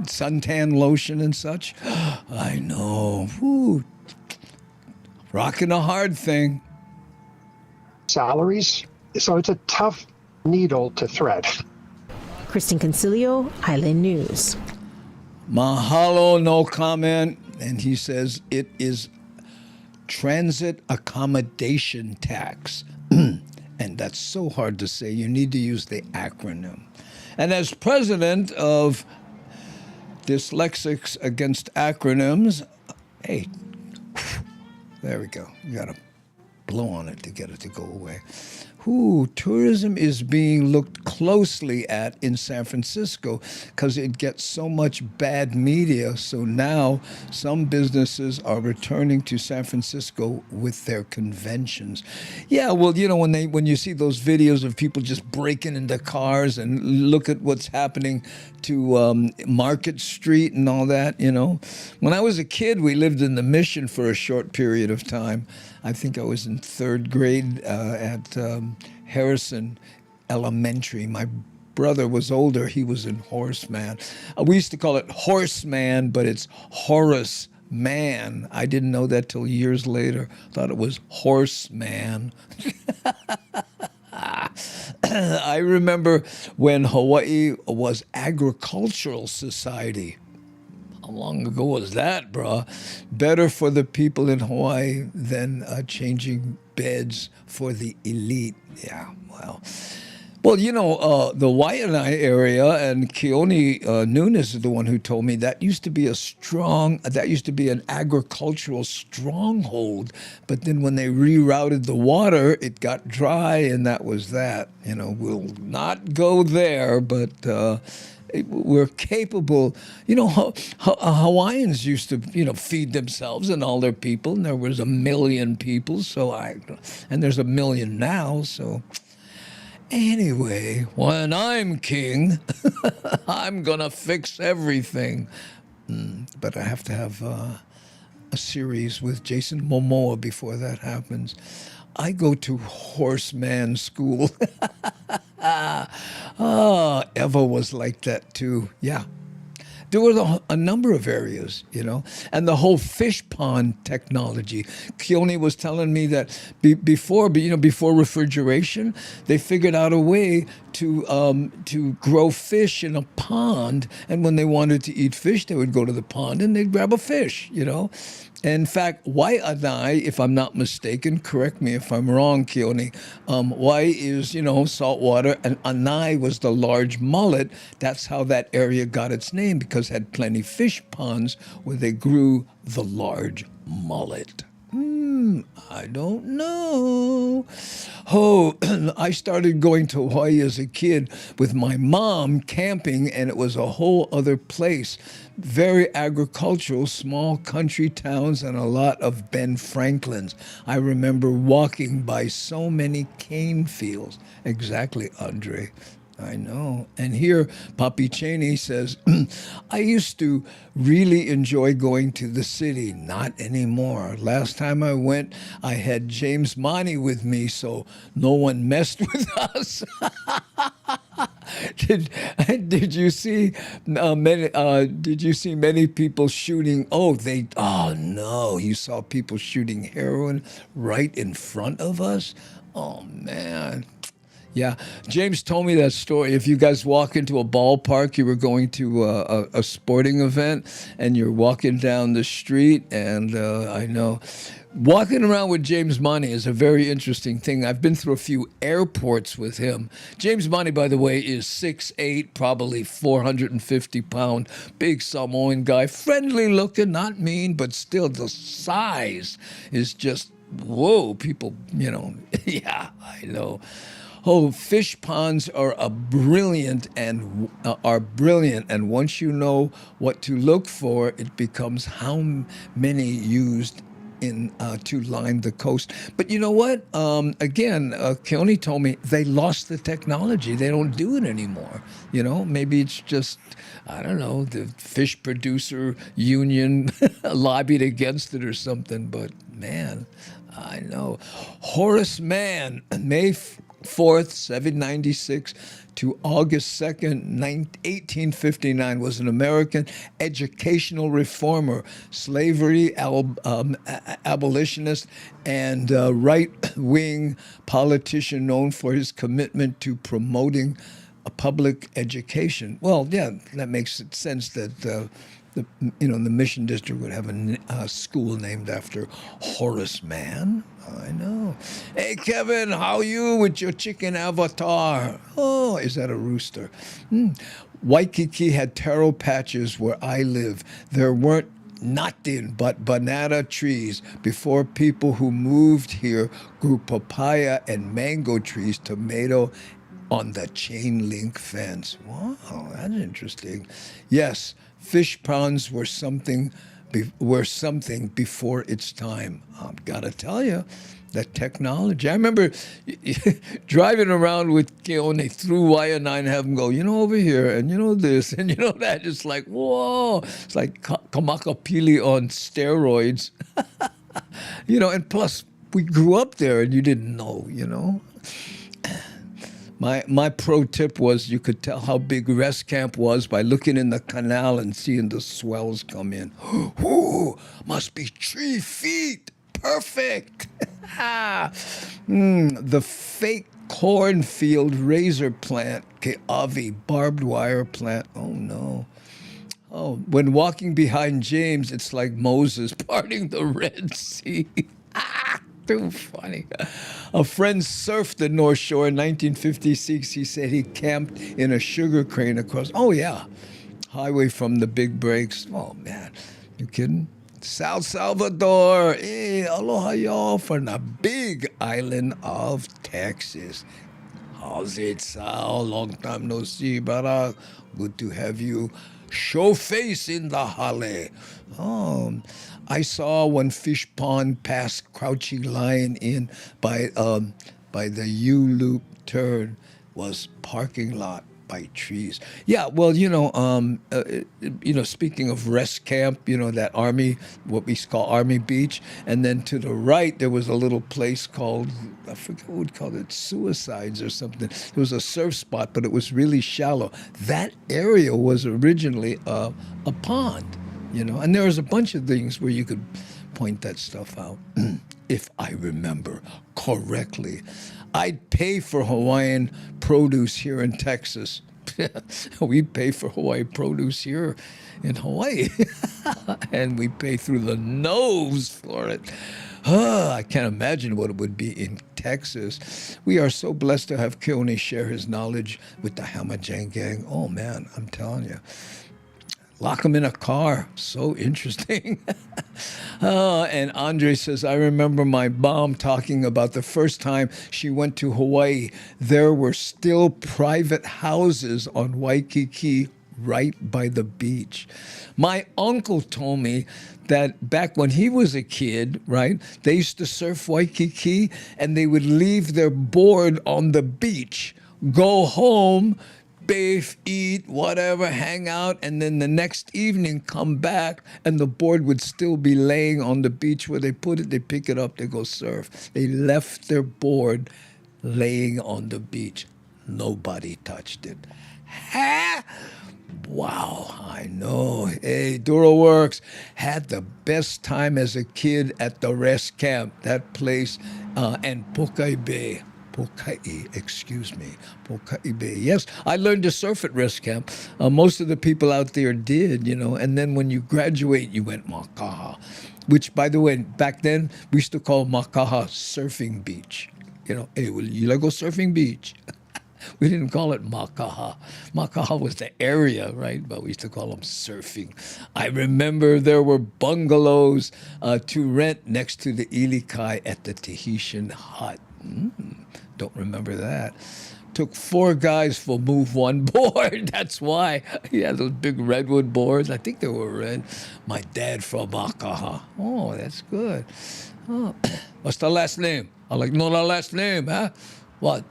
suntan lotion and such. I know. Whew. Rocking a hard thing. Salaries. So it's a tough needle to thread. Kristen Concilio, Island News. Mahalo, no comment. And he says it is transit accommodation tax. And that's so hard to say. You need to use the acronym. And as president of Dyslexics Against Acronyms, hey, there we go. You got to blow on it to get it to go away. Tourism is being looked closely at in San Francisco because it gets so much bad media. So now some businesses are returning to San Francisco with their conventions. Yeah, well, you know, when you see those videos of people just breaking into cars and look at what's happening to Market Street and all that, you know. When I was a kid, we lived in the Mission for a short period of time. I think I was in 3rd grade at Harrison Elementary. My brother was older, he was in Horseman. We used to call it Horseman, but it's Horace Man. I didn't know that till years later. Thought it was Horseman. I remember when Hawaii was agricultural society. How long ago was that, bruh? Better for the people in Hawaii than changing beds for the elite. Yeah, well. Well, you know, the Waianae area, and Keone Nunes is the one who told me that used to be an agricultural stronghold. But then when they rerouted the water, it got dry, and that was that. You know, we'll not go there, but we're capable. You know, Hawaiians used to, feed themselves and all their people, and there was 1 million people, and there's 1 million now, so. Anyway, when I'm king, I'm gonna fix everything. But I have to have a series with Jason Momoa before that happens. I go to Horseman School. Eva was like that too. Yeah. There were a number of areas, and the whole fish pond technology. Keone was telling me that before refrigeration, they figured out a way to grow fish in a pond, and when they wanted to eat fish, they would go to the pond and they'd grab a fish, In fact, Waianae, if I'm not mistaken, correct me if I'm wrong, Keone, Wai is, salt water, and Anai was the large mullet. That's how that area got its name, because it had plenty fish ponds where they grew the large mullet. I don't know. Oh, I started going to Hawaii as a kid with my mom camping, and it was a whole other place. Very agricultural, small country towns, and a lot of Ben Franklins. I remember walking by so many cane fields. Exactly, Andre. I know. And here, Papi Cheney says, I used to really enjoy going to the city. Not anymore. Last time I went, I had James Money with me, so no one messed with us. Did you see many people shooting? Oh no, you saw people shooting heroin right in front of us? Oh man. Yeah, James told me that story. If you guys walk into a ballpark, you were going to a sporting event, and you're walking down the street, and I know. Walking around with James Money is a very interesting thing. I've been through a few airports with him. James Money, by the way, is 6'8", probably 450-pound, big Samoan guy, friendly looking, not mean, but still the size is just, whoa, people, yeah, I know. Oh, fish ponds are brilliant, and once you know what to look for, it becomes how many used to line the coast. But you know what? Again, Keone told me they lost the technology. They don't do it anymore. Maybe it's just, I don't know, the fish producer union lobbied against it or something. But man, I know. Horace Mann, May 4th, 1796 to August 2nd, 1859, was an American educational reformer, slavery abolitionist, and right-wing politician known for his commitment to promoting a public education. Well, yeah, that makes sense that the Mission District would have a school named after Horace Mann. I know. Hey, Kevin, how you with your chicken avatar? Oh, is that a rooster? Waikiki had taro patches where I live. There weren't nothing but banana trees before people who moved here grew papaya and mango trees, tomato on the chain link fence. Wow, that's interesting. Yes, fish ponds were something before its time. I've got to tell you, that technology. I remember driving around with Keone through Waianae and have him go, over here, and this, and that. Just like, whoa. It's like Kamakapili on steroids. And plus, we grew up there, and you didn't know, My pro tip was you could tell how big rest camp was by looking in the canal and seeing the swells come in. Ooh, must be 3 feet. Perfect. The fake cornfield razor plant, Keavi, barbed wire plant. Oh no. Oh, when walking behind James, it's like Moses parting the Red Sea. Too funny. A friend surfed the North Shore in 1956. He said he camped in a sugar crane across. Oh, yeah. Highway from the big breaks. Oh, man. You kidding? South Salvador. Hey, aloha y'all from the big island of Texas. How's it, Sal? Long time no see, brother. Good to have you. Show face in the holly. I saw one fish pond past Crouching Lion Inn by the U-loop turn was parking lot by trees. Yeah, well, speaking of rest camp, that Army, what we call Army Beach, and then to the right there was a little place called, I forget what we'd call it, Suicides or something. It was a surf spot, but it was really shallow. That area was originally a pond. And there was a bunch of things where you could point that stuff out. If I remember correctly, I'd pay for Hawaiian produce here in Texas. We'd pay for Hawaii produce here in Hawaii. And we pay through the nose for it. I can't imagine what it would be in Texas. We are so blessed to have Keone share his knowledge with the Hamajang gang. Oh, man, I'm telling you. Lock them in a car. So interesting. And Andre says, I remember my mom talking about the first time she went to Hawaii. There were still private houses on Waikiki right by the beach. My uncle told me that back when he was a kid, right, they used to surf Waikiki and they would leave their board on the beach, go home, bathe, eat, whatever, hang out, and then the next evening come back and the board would still be laying on the beach where they put it, they pick it up, they go surf. They left their board laying on the beach. Nobody touched it. Ha! Wow, I know. Hey, Duro Works had the best time as a kid at the rest camp, that place, and Pokai Bay. Pokai Bay. Yes, I learned to surf at rest camp. Most of the people out there did, and then when you graduate, you went Makaha, which, by the way, back then, we used to call Makaha surfing beach. Hey, well, you like go surfing beach? We didn't call it Makaha. Makaha was the area, right? But we used to call them surfing. I remember there were bungalows to rent next to the Ilikai at the Tahitian hut. Don't remember that. Took 4 guys for move 1 board. That's why he had those big redwood boards. I think they were red. My dad from Makaha. Oh, that's good. Oh. What's the last name? I like know the last name, huh? What?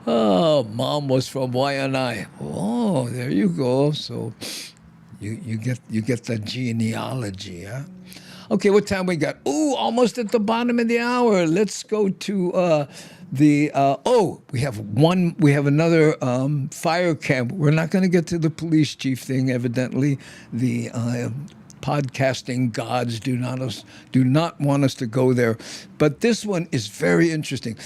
Oh, mom was from Waianae. Oh, there you go. So you get the genealogy, huh? Okay, what time we got? Ooh, almost at the bottom of the hour. Let's go to we have another fire camp. We're not going to get to the police chief thing, evidently. The podcasting gods do not want us to go there. But this one is very interesting.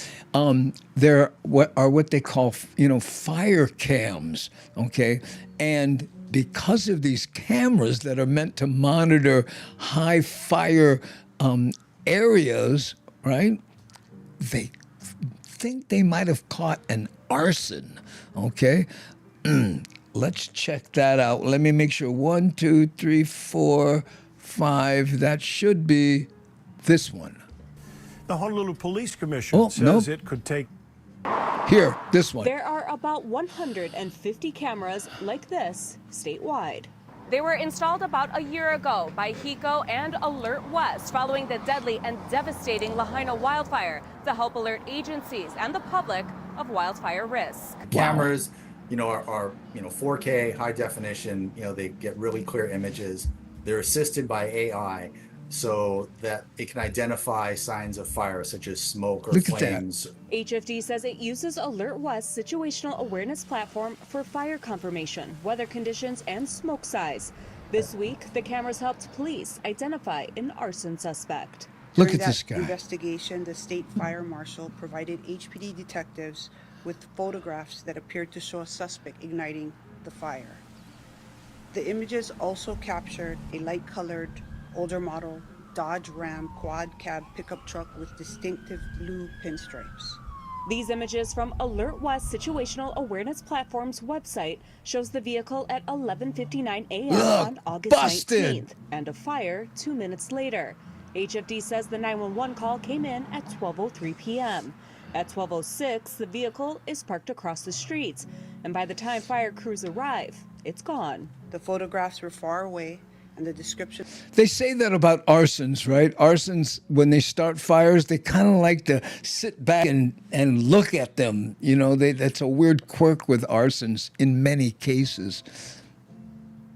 There are what they call, fire cams, okay? And because of these cameras that are meant to monitor high fire areas, right? They think they might have caught an arson, okay? Let's check that out. Let me make sure. 1, 2, 3, 4, 5. That should be this one. The Honolulu Police Commission says it could take... Here, this one. There are about 150 cameras like this statewide. They were installed about a year ago by HECO and Alert West following the deadly and devastating Lahaina wildfire to help alert agencies and the public of wildfire risk. Cameras, are 4K, high definition, they get really clear images. They're assisted by AI. so that it can identify signs of fire, such as smoke or Look at that. flames. HFD says it uses Alert West situational awareness platform for fire confirmation, weather conditions, and smoke size. This week, the cameras helped police identify an arson suspect. Look During at this that guy. investigation, the state fire marshal provided HPD detectives with photographs that appeared to show a suspect igniting the fire. The images also captured a light-colored, older model Dodge Ram quad cab pickup truck with distinctive blue pinstripes. These images from Alert West Situational Awareness Platform's website shows the vehicle at 11:59 a.m. on August busted. 19th and a fire 2 minutes later. HFD says the 911 call came in at 12:03 p.m. At 12:06, the vehicle is parked across the street, and by the time fire crews arrive, it's gone. The photographs were far away, and the description. They say that about arsons, right? Arsons, when they start fires, they kind of like to sit back and look at them. You know, that's a weird quirk with arsons in many cases.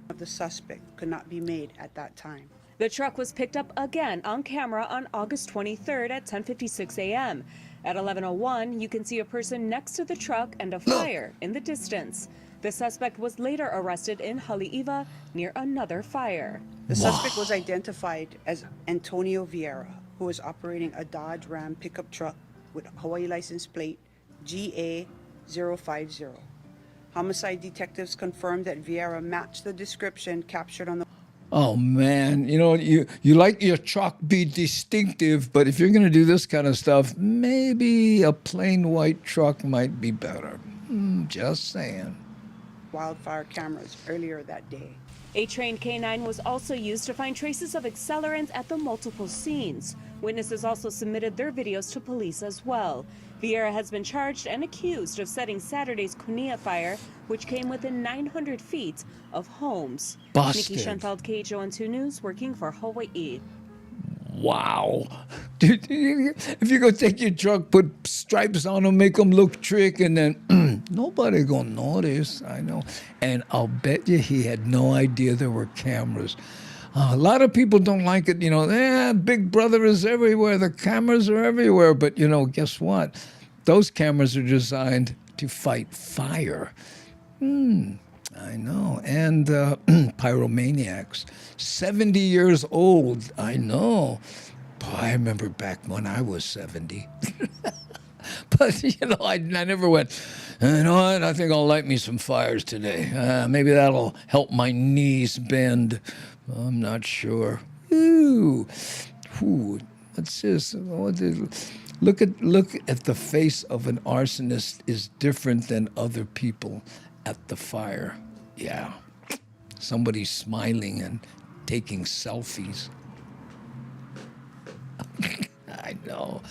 Of the suspect could not be made at that time. The truck was picked up again on camera on August 23rd at 10:56 a.m. At 11:01, you can see a person next to the truck and a fire in the distance. The suspect was later arrested in Haleiwa near another fire. The suspect was identified as Antonio Vieira, who was operating a Dodge Ram pickup truck with Hawaii license plate GA050. Homicide detectives confirmed that Vieira matched the description captured on the. Oh man, you know, you like your truck be distinctive, but if you're going to do this kind of stuff, maybe a plain white truck might be better. Just saying. Wildfire cameras earlier that day. A trained canine was also used to find traces of accelerants at the multiple scenes. Witnesses also submitted their videos to police as well. Vieira has been charged and accused of setting Saturday's Kunia fire, which came within 900 feet of homes. Busted. Nikki Schoenfeld, KHON2 News, working for Hawaii. Wow. Dude, if you go take your truck, put stripes on them, make them look trick, and then nobody gonna notice. I know. And I'll bet you he had no idea there were cameras. A lot of people don't like it, you know, Big Brother is everywhere, the cameras are everywhere. But, you know, guess what? Those cameras are designed to fight fire. I know. And pyromaniacs, 70 years old. I know. Boy, I remember back when I was 70. But, you know, I never went, you know what, I think I'll light me some fires today. Maybe that'll help my knees bend. I'm not sure. Ooh. What's this? Look at the face of an arsonist is different than other people at the fire. Yeah. Somebody's smiling and taking selfies. I know.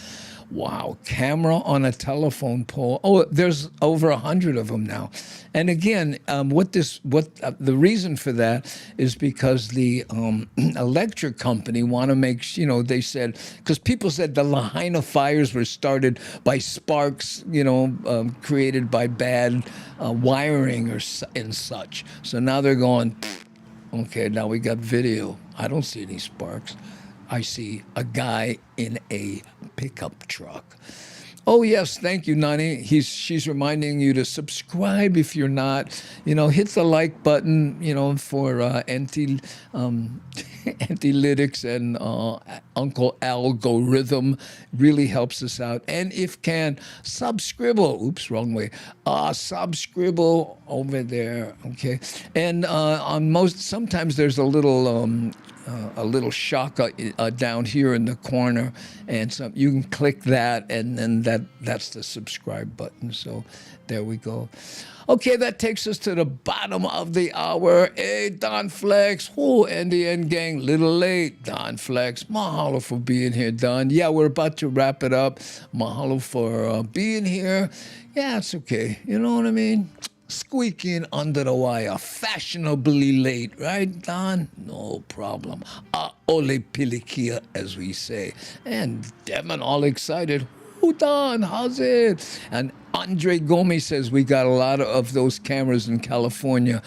Wow, camera on a telephone pole. Oh, there's over 100 of them now. And again, the reason for that is because the electric company want to make, you know, they said, because people said the Lahaina fires were started by sparks, you know, created by bad wiring and such. So now they're going, okay, now we got video. I don't see any sparks. I see a guy in a pickup truck. Oh, yes, thank you, Nani. She's reminding you to subscribe if you're not. You know, hit the like button, you know, for Anti-Lytics and Uncle Algorithm. Really helps us out. And if can, subscribble. Oops, wrong way. Subscribble over there, okay? And sometimes there's a little shaka down here in the corner, and so you can click that, and then that's the subscribe button. So there we go. Okay, that takes us to the bottom of the hour. Hey, Don Flex, and the End Gang, little late. Don Flex, mahalo for being here, Don. Yeah, we're about to wrap it up. Mahalo for being here. Yeah, it's okay. You know what I mean? Squeaking under the wire, fashionably late, right, Don? No problem. Ole pilikia, as we say. And Devin all excited. Utan, how's it? And Andre Gomez says we got a lot of those cameras in California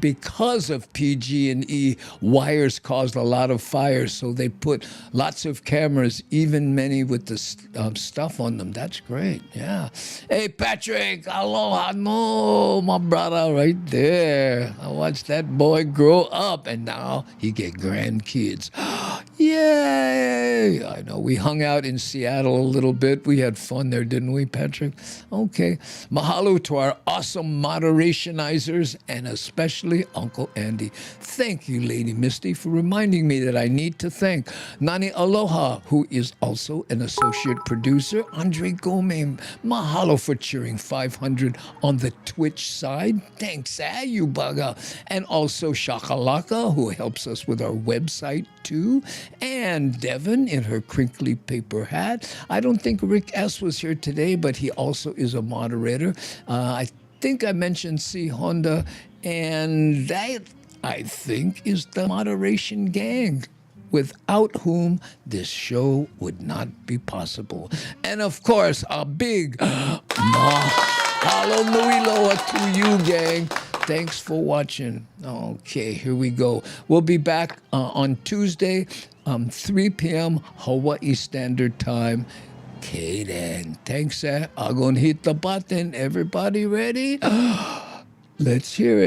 because of PG&E. Wires caused a lot of fires, so they put lots of cameras, even many with the stuff on them. That's great. Yeah. Hey, Patrick, aloha, no, my brother, right there. I watched that boy grow up, and now he get grandkids. Yay! I know. We hung out in Seattle a little bit. We had fun there, didn't we, Patrick? Okay. Mahalo to our awesome moderationizers and especially Uncle Andy. Thank you, Lady Misty, for reminding me that I need to thank Nani Aloha, who is also an associate producer. Andre Gomez, mahalo for cheering 500 on the Twitch side. Thanks, you bugger. And also Shakalaka, who helps us with our website too. And Devin in her crinkly paper hat. I don't think Rick S. was here today, but he also is a moderator. I think I mentioned C. Honda, and that, I think, is the moderation gang, without whom this show would not be possible. And of course, a big mahalo nui loa to you, gang. Thanks for watching. Okay, here we go. We'll be back on Tuesday, 3 p.m. Hawaii Standard Time. Okay, then. Thanks, I'm going to hit the button. Everybody ready? Let's hear it.